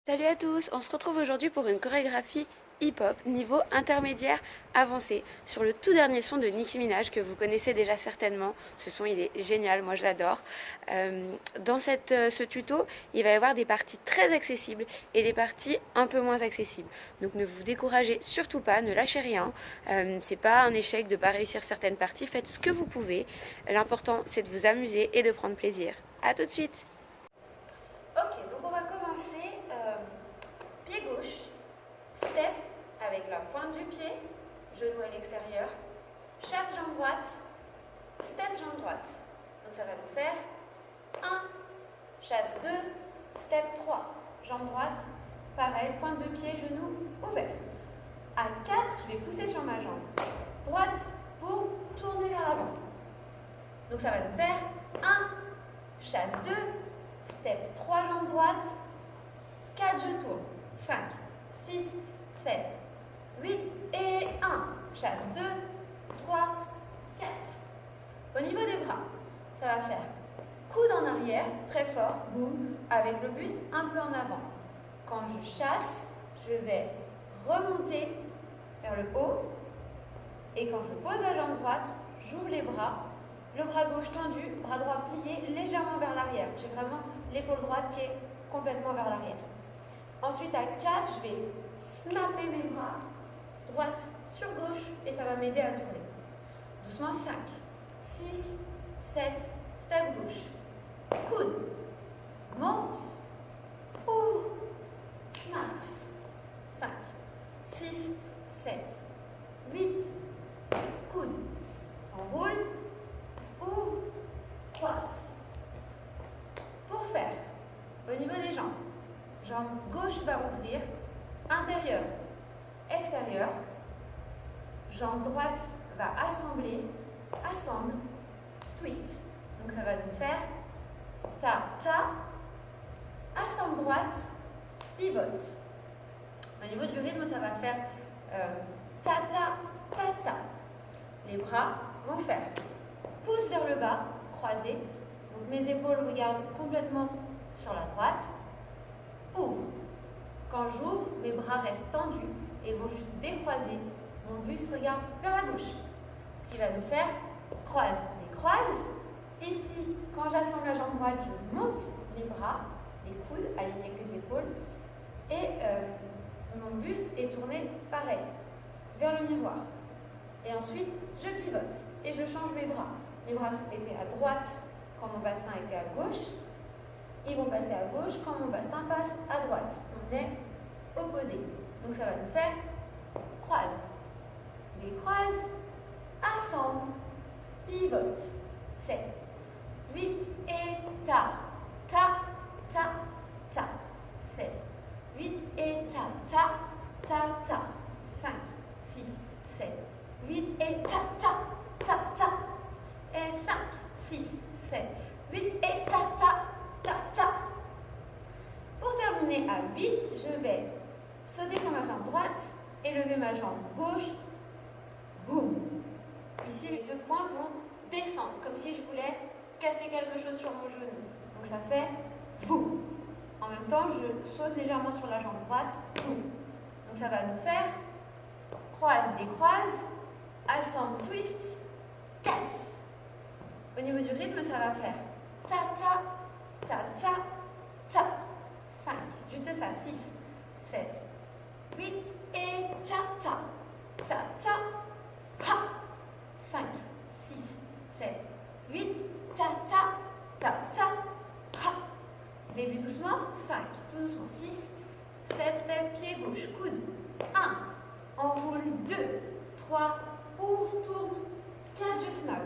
Salut à tous, on se retrouve aujourd'hui pour une chorégraphie hip-hop niveau intermédiaire avancé sur le tout dernier son de Nicki Minaj que vous connaissez déjà certainement. Ce son il est génial, moi je l'adore. Dans ce tuto, il va y avoir des parties très accessibles et des parties un peu moins accessibles. Donc ne vous découragez surtout pas, ne lâchez rien. C'est pas un échec de ne pas réussir certaines parties, faites ce que vous pouvez. L'important c'est de vous amuser et de prendre plaisir. A tout de suite. Ok, donc on va commencer pied gauche, step avec la pointe du pied, genou à l'extérieur, chasse jambe droite, step jambe droite. Donc ça va nous faire 1, chasse 2, step 3, jambe droite, pareil, pointe de pied, genou ouvert. À 4, je vais pousser sur ma jambe droite pour tourner vers l'avant. Donc ça va nous faire 1, chasse 2, step 3, jambe droite, 4, je tourne, 5, 6, 7, 8 et 1. Chasse 2, 3, 4. Au niveau des bras, ça va faire coude en arrière, très fort, boum, avec le buste un peu en avant. Quand je chasse, je vais remonter vers le haut. Et quand je pose la jambe droite, j'ouvre les bras, le bras gauche tendu, bras droit plié légèrement vers l'arrière. J'ai vraiment l'épaule droite qui est complètement vers l'arrière. Ensuite, à 4, je vais snapper mes bras, droite sur gauche, et ça va m'aider à tourner. Doucement, 5, 6, 7, step gauche. Coude, monte, ouvre, snap. 5, 6, 7, 8, coude, enroule, ouvre, croise. Pour faire, au niveau des jambes, jambe gauche va ouvrir, intérieur, extérieur. Jambe droite va assembler, assemble, twist. Donc ça va nous faire ta, ta, assemble droite, pivote. Au niveau du rythme, ça va faire ta, ta, ta, ta. Les bras vont faire pouce vers le bas, croisé. Donc mes épaules regardent complètement sur la droite. Ouvre. Quand j'ouvre, mes bras restent tendus et vont juste décroiser. Mon buste regarde vers la gauche. Ce qui va nous faire croise. Les croise. Ici, quand j'assemble la jambe droite, je monte les bras, les coudes alignés avec les épaules. Et mon buste est tourné pareil, vers le miroir. Et ensuite, je pivote et je change mes bras. Les bras étaient à droite quand mon bassin était à gauche. Ils vont passer à gauche quand mon bassin passe à droite. On est opposés. Donc ça va nous faire croise. Les croises, assemble, pivote. 7, 8 et ta, ta, ta, ta. 7, 8 et ta, ta, ta, ta. 5, 6, 7, 8 et ta, ta, ta, ta. Et 5, 6, 7, 8 et ta, ta. Ta, ta. Pour terminer à 8, je vais sauter sur ma jambe droite et lever ma jambe gauche. Boum. Ici, les deux points vont descendre, comme si je voulais casser quelque chose sur mon genou. Donc ça fait boum. En même temps, je saute légèrement sur la jambe droite. Boum. Donc ça va nous faire croise, décroise, assemble, twist, casse. Au niveau du rythme, ça va faire ta, ta, ta, ta, ta. 5, juste ça, 6, 7, 8 et ta, ta, ta, ta, ha. 5, 6, 7, 8, ta, ta, ta, ta, ha. Début doucement, 5, tout doucement, 6, 7, step, pied gauche, coude, 1, enroule, 2, 3, ouvre, tourne, 4, je snap.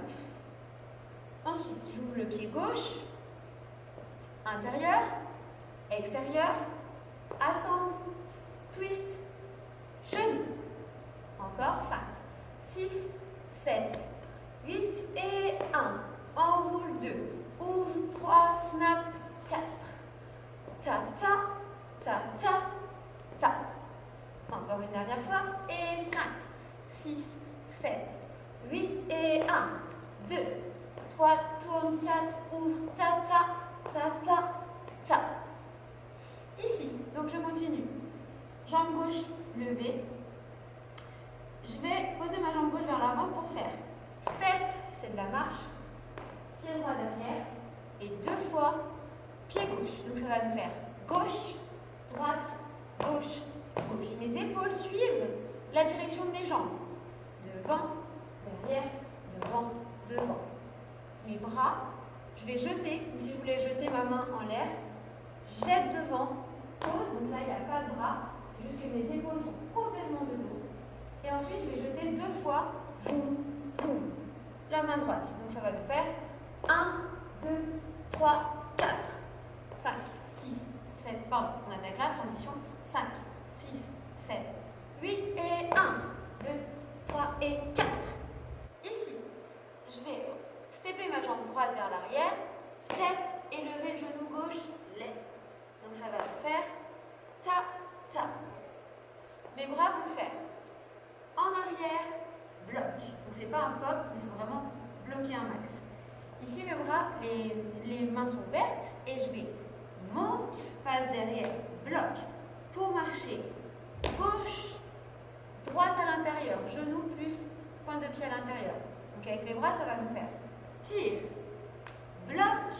Ensuite, j'ouvre le pied gauche, intérieur, extérieur, assemble, twist, genou. Encore 5, 6, 7, 8 et 1. Enroule 2, ouvre 3, snap 4. Ta, ta, ta, ta, ta. Encore une dernière fois. Et 5, 6, 7, 8 et 1. 2, 3, tourne, 4, ouvre, ta, ta, ta, ta, ta. Ici, continue. Jambe gauche levée. Je vais poser ma jambe gauche vers l'avant pour faire step, c'est de la marche, pied droit derrière, et 2 fois pied gauche. Donc ça va nous faire gauche, droite, gauche, gauche. Mes épaules suivent la direction de mes jambes. Devant, derrière, devant, devant. Mes bras, je vais jeter, comme si je voulais jeter ma main en l'air. Jette devant, pose, donc là il n'y a pas de bras, c'est juste que mes épaules sont complètement de dos. Et ensuite je vais jeter 2 fois, boum, boum, la main droite. Donc ça va nous faire 1, 2, 3, 4, 5, 6, 7, pardon, on attaque la transition, 5, 6, 7, 8 et 1, 2, 3 et 4. Ici, je vais stepper ma jambe droite vers l'arrière, step et lever le genou gauche, lait. Donc ça va nous faire ta, ta. Mes bras vont faire en arrière, bloc. Donc c'est pas un pop, mais il faut vraiment bloquer un max. Ici mes bras, les mains sont ouvertes et je vais monte, passe derrière, bloc. Pour marcher, gauche, droite à l'intérieur, genou plus pointe de pied à l'intérieur. Donc avec les bras, ça va nous faire tire, bloc,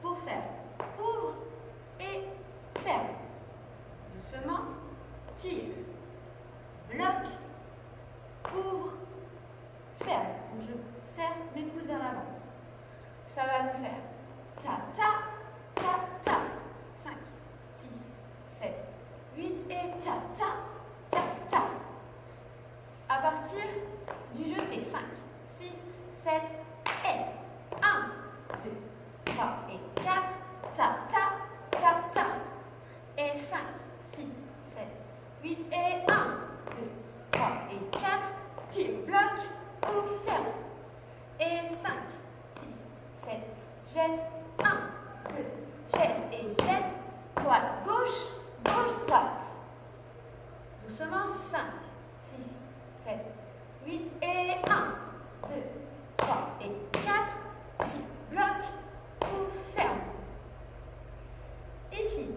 pour faire ouvre et ferme. Doucement, tire, bloc, ouvre, ferme. Donc je serre mes coudes vers l'avant. Ça va nous faire ta, ta, ta, ta. 5, 6, 7, 8 et ta, ta, ta, ta. À partir du jeté, 5, 6, 7 et 1, 2, 3 et 4, ta, ta, ta, ta. Et 5, 6, 7, 8 et 1, 2, 3 et 4, tire, bloc, ouvre, ferme. Et 5, 6, 7, jette, 1, 2, jette et jette, droite, gauche, gauche, droite. Doucement, 5, 6, 7, 8 et 1, 2, 3 et 4, tire, bloc, ouvre, ferme. Ici,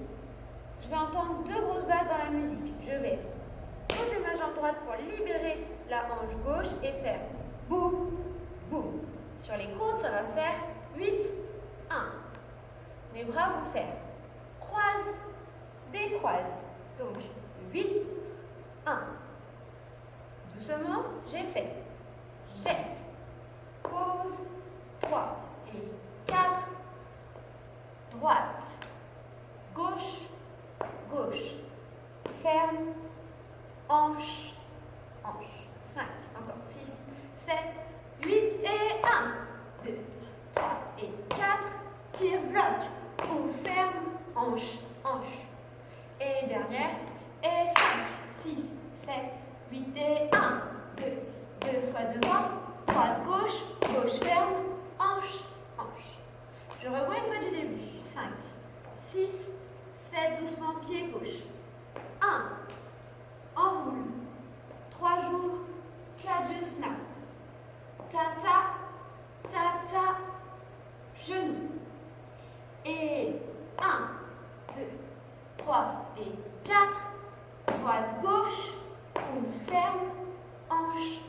je vais entendre 2 grosses basses dans la musique. Je vais poser ma jambe droite pour libérer la hanche gauche et faire boum, boum. Sur les comptes, ça va faire 8, 1. Mes bras vont faire croise, décroise. Donc 8, 1. Doucement, j'ai fait jette, pause, 3 et 4, droite, gauche, gauche, ferme, hanche, hanche. 5, encore 6, 7, 8 et 1, 2, 3 et 4, tire, bloc, ou ferme, hanche, hanche. Et dernière, et 5, 6, 7, 8 et 1, 2, 2 fois devant, droite, gauche, gauche, ferme, hanche, hanche. Je revois une fois du début. 5, 6, 7, doucement, pied gauche. 1, enroule. 3 jours, 4, je snap. Ta, ta, genou. Et 1, 2, 3 et 4, droite, gauche, ou ferme, hanche,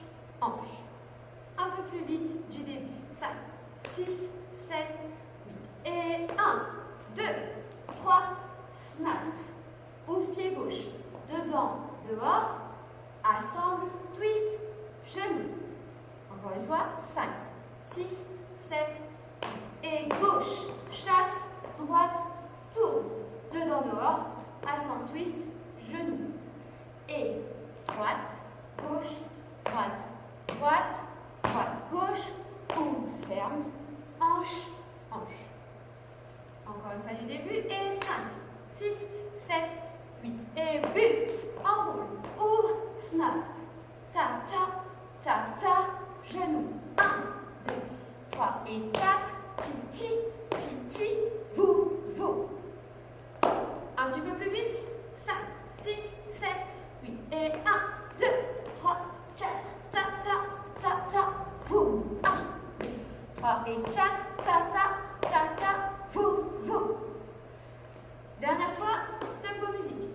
hanche. Un peu plus vite du début. 5, 6, 7, 8 et 1, 2, 3, snap. Ouvre pied gauche, dedans, dehors, assemble, twist, genou. Encore une fois, 5, 6, 7, 8 et gauche, chasse, droite, tourne, dedans, dehors, assemble, twist, genou. Et droite, gauche, droite, droite, droite, gauche, ouvre, ferme, hanche, hanche. Encore une fois du début, et 5, 6, 7, 8, et buste, enroule, ouvre, snap, ta, genou, 1, 2, 3 et 4, ti, vous. Un petit peu plus vite, 5, 6, 7, 8 et 1, 2, 3, 4, ta, vous, 1, 2, 3 et 4, ta, vous. Dernière fois, tempo musique.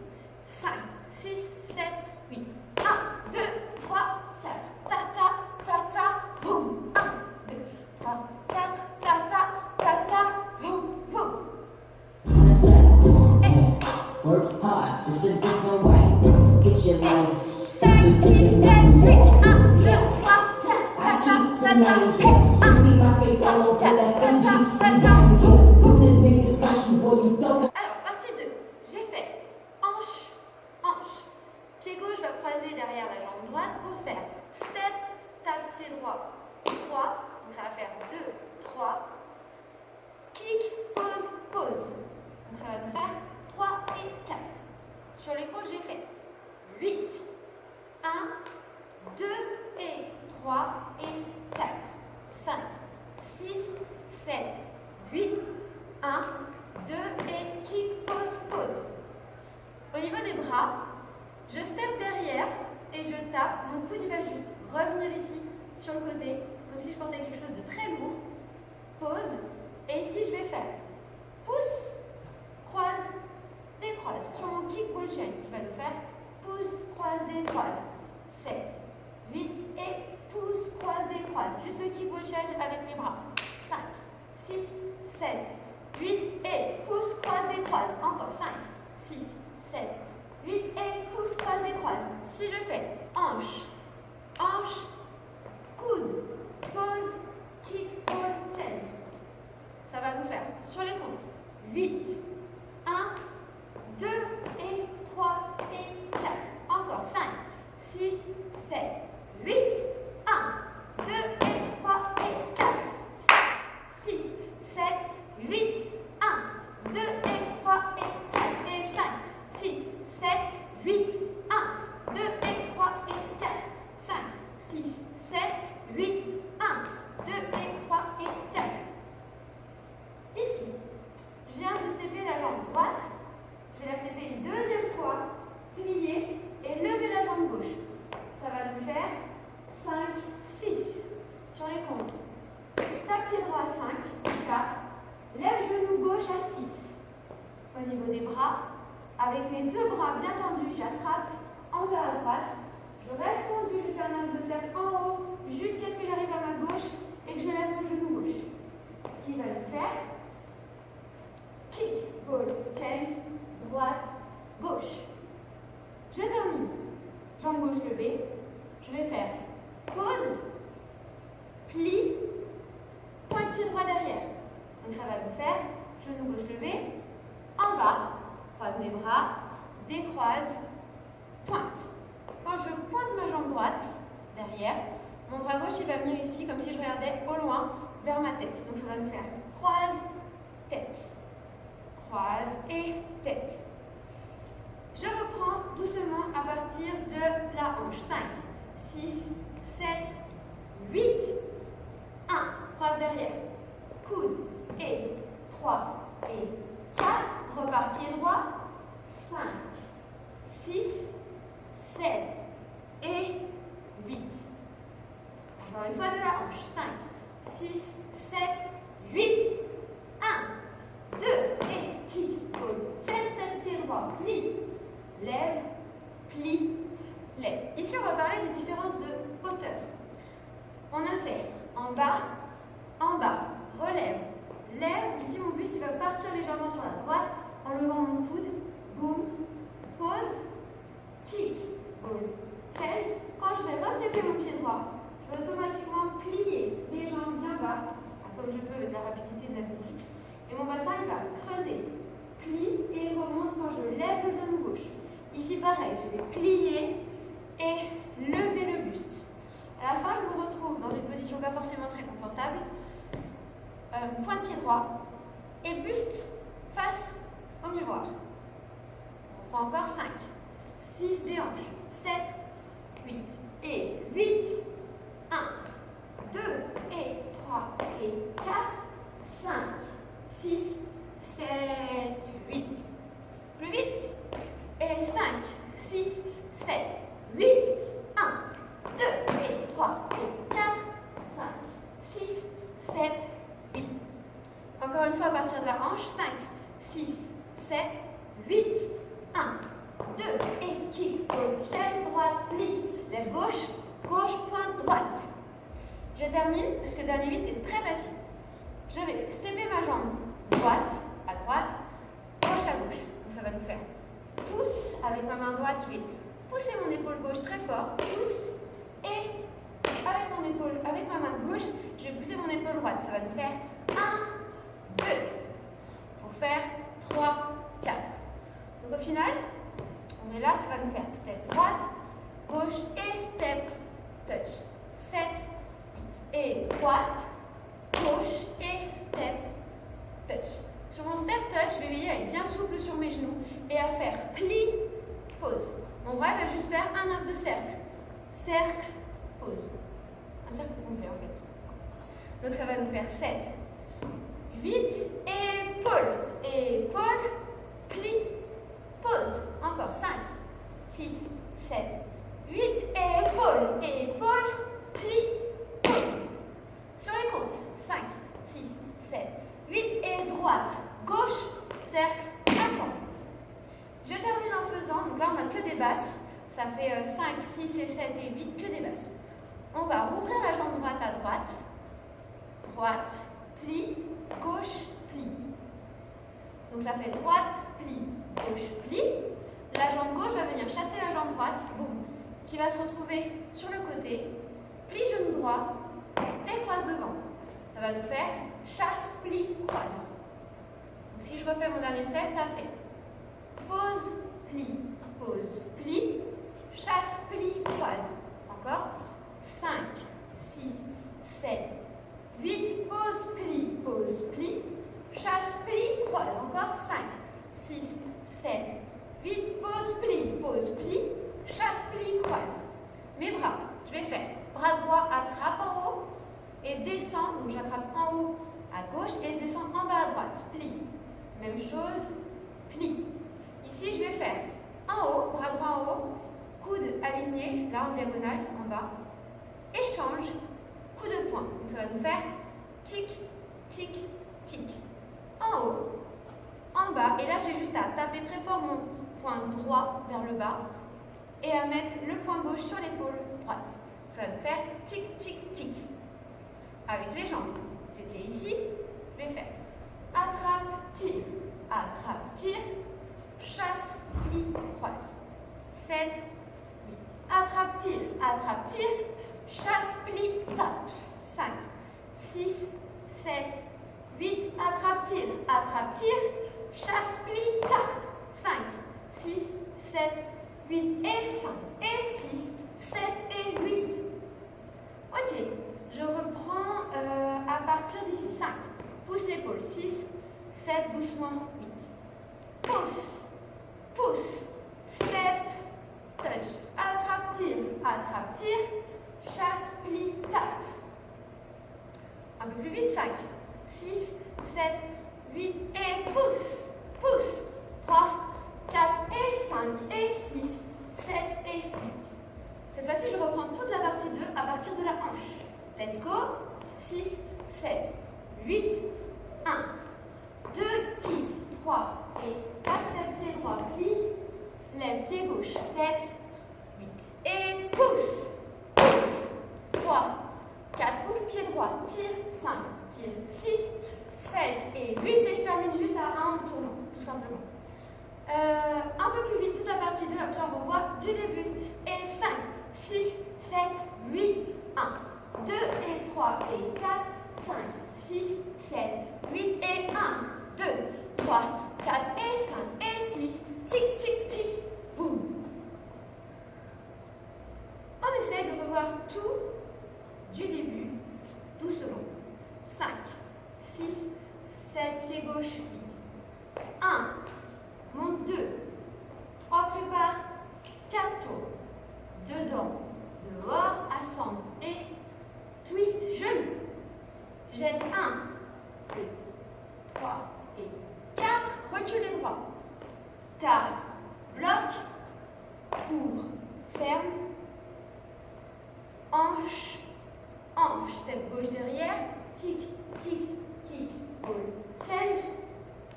Alors, partie 2. J'ai fait hanche, hanche. Pied gauche va croiser derrière la jambe droite pour faire step, tap, pied droit, 3. Donc ça va faire 2, 3. Kick, pause, pause. Donc ça va nous faire 3 et 4. Sur l'épaule, j'ai fait 8, 1, 2 et 3 et 4, 5, 6, 7, 8, 1, 2 et kick, pause, pause. Au niveau des bras, je step derrière et je tape. Mon coude il va juste revenir ici sur le côté, comme si je portais quelque chose de très lourd. Pause. Et ici, je vais faire pouce, croise, décroise. Sur mon kick ball change, il va nous faire pouce, croise, décroise. 7, 8 et pouce, croise, décroise. Juste le kick ball change avec les bras. 5, 6, 7, 8 et pouce, croise, décroise. Encore 5, 6, 7, 8 et pouce, croise, décroise. Si je fais hanche, hanche, coude, pause, kick, ball, change. Ça va nous faire sur les comptes 8, 1, 2 et 3 et 4. Encore 5, 6, 7, 8, 1, 2 et 3 et 4. 5, 6, 7, 8, 1, 2 et 3 et 4. Et 5, 6, 7, 8, 1, 2 et 3 et 4. 5, 6, 7, 8, 1, 2 et 3 et 4. Ici, je viens de stepper la jambe droite, je vais la stepper une deuxième fois, plier et lever la jambe gauche. Ça va nous faire 5, 6 sur les comptes. Tape pied droit 5, là, lève genou gauche à 6. Au niveau des bras, avec mes deux bras bien tendus, j'attrape en bas à droite, je reste tendu, je fais un angle de cercle en haut jusqu'à ce que j'arrive à ma gauche et que je lève mon genou gauche. Ce qui va nous faire kick, ball, change, droite, gauche. Je termine. Jambe gauche levée. Je vais faire pause, pli, point de pied droit derrière. Donc ça va nous faire genou gauche levé, en bas, croise mes bras, décroise, pointe. Quand je pointe ma jambe droite derrière, mon bras gauche il va venir ici comme si je regardais au loin vers ma tête. Donc ça va me faire croise, tête. Croise et tête. Je reprends doucement à partir de la hanche. 5, 6, 7, 8, 1. Croise derrière. Coude et 3 et 4. Repart pied droit. 5, 6, 7 et 8. Encore une fois de la hanche. 5, 6, 7, 8. 1, 2 et kick, ball, change, pied droit, plie, lève, plie, lève. Ici, on va parler des différences de hauteur. On a fait en bas, relève, lève. Ici, mon buste, il va partir légèrement sur la droite en levant mon coude, boum, pause, kick, ball, change. Quand je vais restepper mon pied droit, je vais automatiquement plier les jambes bien bas, comme je peux avec la rapidité de la musique. Et mon bassin, il va creuser, plie et remonte quand je lève le genou gauche. Ici, pareil, je vais plier et lever le buste. À la fin, je me retrouve dans une position pas forcément très confortable. Point de pied droit et buste face au miroir. On prend encore 5, 6 des hanches, 7, 8 et 8, 1, 2 et 3 et 4, 5, 6, 7, 8. Plus vite. Et 5, 6, 7, 8. 1, 2 et 3 et 4, 5, 6, 7, 8. Encore une fois à partir de la hanche. 5, 6, 7, 8. 1, 2 et kick. Gauche, droite, plie. Lève gauche, gauche, pointe, droite. Je termine parce que le dernier 8 est très facile. Je vais stepper ma jambe droite à droite, gauche à gauche. Donc ça va nous faire pouce avec ma main droite, je vais pousser mon épaule gauche très fort, pousse, et avec ma main gauche, je vais pousser mon épaule droite. Ça va nous faire 1, 2, pour faire 3, 4. Donc au final, on est là, ça va nous faire step droite, gauche et step touch. 7, 8 et droite, gauche et step touch. Sur mon step touch, je vais veiller à être bien souple sur mes genoux et à faire pli, pause. Mon bras va juste faire un arc de cercle. Cercle, pause. Un cercle complet en fait. Donc ça va nous faire 7, 8, épaule, épaule, pli, pause. Encore 5, 6, 7, 8, épaule, épaule, pli, pause. Sur les comptes, 5, 6, 7, 8 et droite, gauche, cercle, ascend. Je termine en faisant, donc là on n'a que des basses, ça fait 5, 6 et 7 et 8, que des basses. On va rouvrir la jambe droite à droite, droite, pli, gauche, pli. Donc ça fait droite, pli, gauche, pli. La jambe gauche va venir chasser la jambe droite, boum, qui va se retrouver sur le côté, pli genou droit et croise devant. Ça va nous faire chasse, pli, croise. Donc si je refais mon dernier step, ça fait pause, pli, chasse, pli, croise. Encore 5, 6, 7, 8, pause, pli, chasse, pli, croise. Encore 5, 6, 7, 8, pause, pli, chasse, pli, croise. Mes bras, je vais faire bras droit, attrape en haut et descend. Donc j'attrape en haut à gauche et je descends en bas à droite. Pli. Même chose, pli. Ici, je vais faire en haut, bras droit en haut, coude aligné, là en diagonale, en bas. Échange, coup de poing. Donc ça va nous faire tic, tic, tic. En haut, en bas. Et là, j'ai juste à taper très fort mon poing droit vers le bas et à mettre le poing gauche sur l'épaule droite. Ça va nous faire tic, tic, tic. Avec les jambes. J'étais ici, je vais faire attrape, tire, chasse, pli, croise. 7, 8. Attrape, tire, chasse, pli, tape. 5, 6, 7, 8. Attrape, tire, chasse, pli, tape. 5, 6, 7, 8 et 5 et 6, 7 et 8. Ok, je reprends à partir d'ici. 5, pousse l'épaule. 6, 7, doucement. 8. Pousse, step, touch. Attrape, tire, chasse, pli, tape. Un peu plus vite. 5, 6, 7, 8 et pousse. 3, 4 et 5 et 6, 7 et 8. Cette fois-ci, je reprends toute la partie 2 à partir de la hanche. Let's go. 6, 7, 8, 1, 2, kick, 3 et 4, pied droit, pli, lève pied gauche, 7, 8 et pousse. 3, 4, ouvre pied droit, tire, 5, tire, 6, 7 et 8 et je termine juste à 1 en tournant, tout simplement. Un peu plus vite toute la partie 2, après on revoit du début. Et 5, 6, 7, 8, 1, 2 et 3 et 4, 5, 6, 7, 8 et 1, 2, 3, 4 et 5 et 6, tic, tic, tic, boum. On essaie de revoir tout du début, doucement. 5, 6, 7, pied gauche, 8, 1, monte 2, 3 prépare, 4 tours, dedans, dehors, assemble et twist genou. Jette 1, 2, 3 et 4, recule les droits. Tape, bloc, ouvre, ferme, hanche, step gauche derrière, tic, tic, kick, ball, change,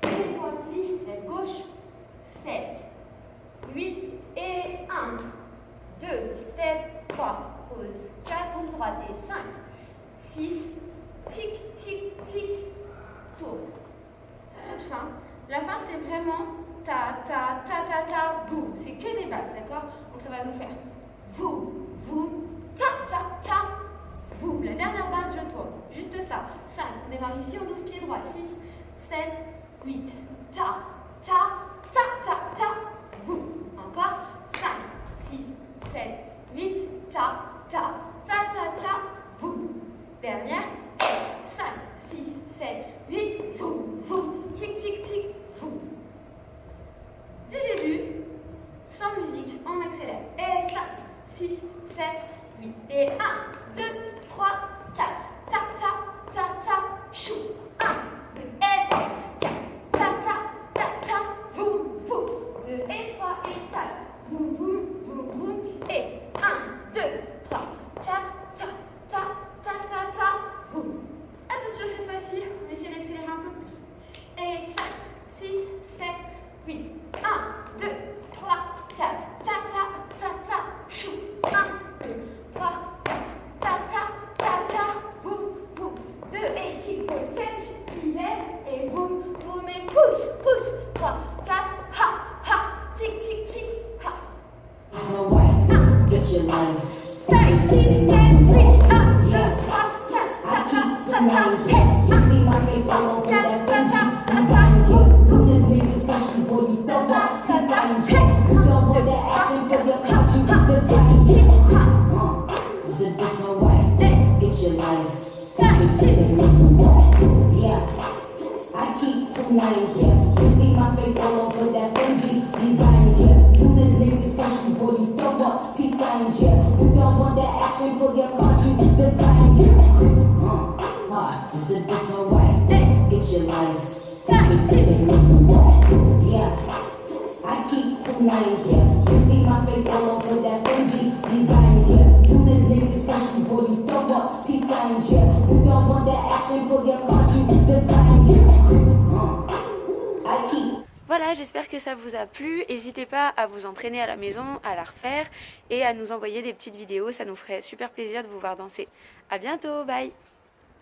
pied droit pli, lève gauche, 7, 8 et 1, 2, step, 3, pause, 4, ouvre droite et 5, 6, tic, tic, tic, tour. Toute fin. La fin, c'est vraiment ta, boum. C'est que Donc ça va nous faire vous, vous, ta, ta, ta, vous. La dernière base, je tourne. Juste ça. 5. On démarre ici, on ouvre pied droit. 6, 7, 8. Ta, ta, ta, ta, ta, vous. Encore. 5, 6, 7, 8. Ta, ta, ta, ta, ta, vous. Dernière. 5, 6, 7, 8. Vous, vous. Tic, tic, tic, vous. Du début, sans musique, on accélère. Et 5, 6, 7, 8. Et 1, 2, 3, 4. Ta, ta, ta, ta, chou. 1, 2 et 3, 4. Ta, ta, ta, ta, vous, vous. 2 et 3 et 4. Vous, vous, vous, vous. Et 1, 2, 3, 4. Ta, ta, ta, ta, ta, vous. Attention cette fois-ci, on essaie d'accélérer un peu plus. Et 5, 6, 7, 8. 1, 2, 3, 4. Ta, ta, ta, ta, chou. 1, 2, 3, 4. Ta, ta, ta, ta, vous, vous. 2 et kick, change, il lève et vous, vous mettez pouce, pouce. 3, 4, ha, ha, tic, tic, tic, ha. 1, 2, 5, 6, 7, 8. 1, 2, 3, 4. Ta, ta, ta, ta, hey. 1, 2, 3, 4. Ta, ta, ta, ta, vous. Voilà, j'espère que ça vous a plu. N'hésitez pas à vous entraîner à la maison, à la refaire et à nous envoyer des petites vidéos. Ça nous ferait super plaisir de vous voir danser. À bientôt, bye!